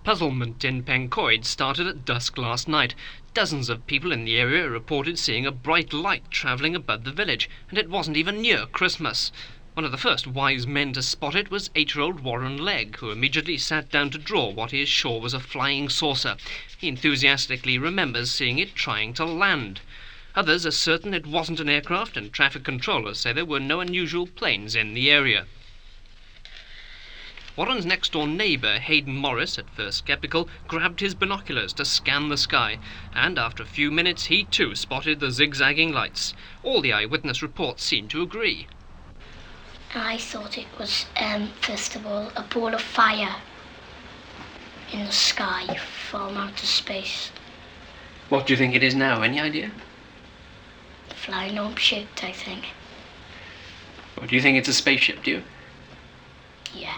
Puzzlement in Pencoed started at dusk last night. Dozens of people in the area reported seeing a bright light travelling above the village, and it wasn't even near Christmas. One of the first wise men to spot it was 8-year-old Warren Legg, who immediately sat down to draw what he is sure was a flying saucer. He enthusiastically remembers seeing it trying to land. Others are certain it wasn't an aircraft, and traffic controllers say there were no unusual planes in the area. Warren's next-door neighbour, Hayden Morris, at first sceptical, grabbed his binoculars to scan the sky, and after a few minutes he too spotted the zigzagging lights. All the eyewitness reports seem to agree. I thought it was, first of all, a ball of fire in the sky from outer space. What do you think it is now? Any idea? Flying object, I think. Or do you think it's a spaceship, do you? Yeah.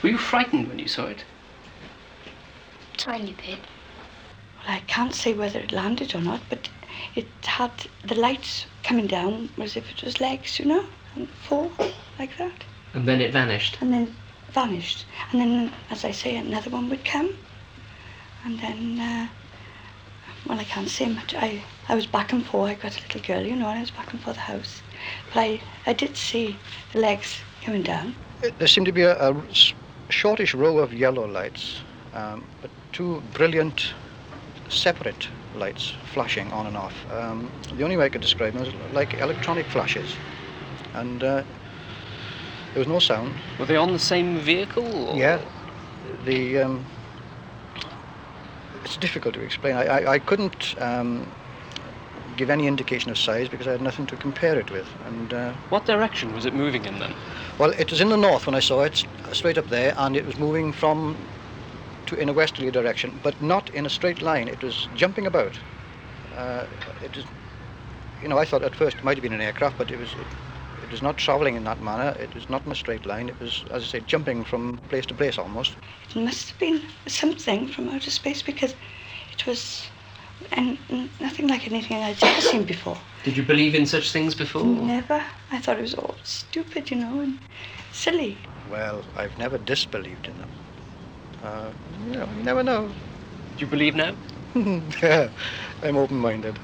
Were you frightened when you saw it? Tiny bit. Well, I can't say whether it landed or not, but it had the lights coming down as if it was legs, you know, and fall like that. And then it vanished? And then vanished. And then, as I say, another one would come. And then, well, I can't say much. I was back and forth. I got a little girl, you know, and I was back and forth the house. But I did see the legs coming down. There seemed to be a shortish row of yellow lights, but two brilliant separate lights flashing on and off. The only way I could describe them was like electronic flashes, and there was no sound. Were they on the same vehicle? Or? Yeah, it's difficult to explain. I couldn't give any indication of size because I had nothing to compare it with. And what direction was it moving in then? Well, it was in the north when I saw it, straight up there, and it was moving in a westerly direction, but not in a straight line. It was jumping about. It was, you know, I thought at first it might have been an aircraft, but it was not travelling in that manner. It was not in a straight line. It was, as I say, jumping from place to place almost. It must have been something from outer space because it was nothing like anything I'd ever seen before. Did you believe in such things before? Never. I thought it was all stupid, you know, and silly. Well, I've never disbelieved in them. You know, you never know. Do you believe now? Yeah, I'm open-minded.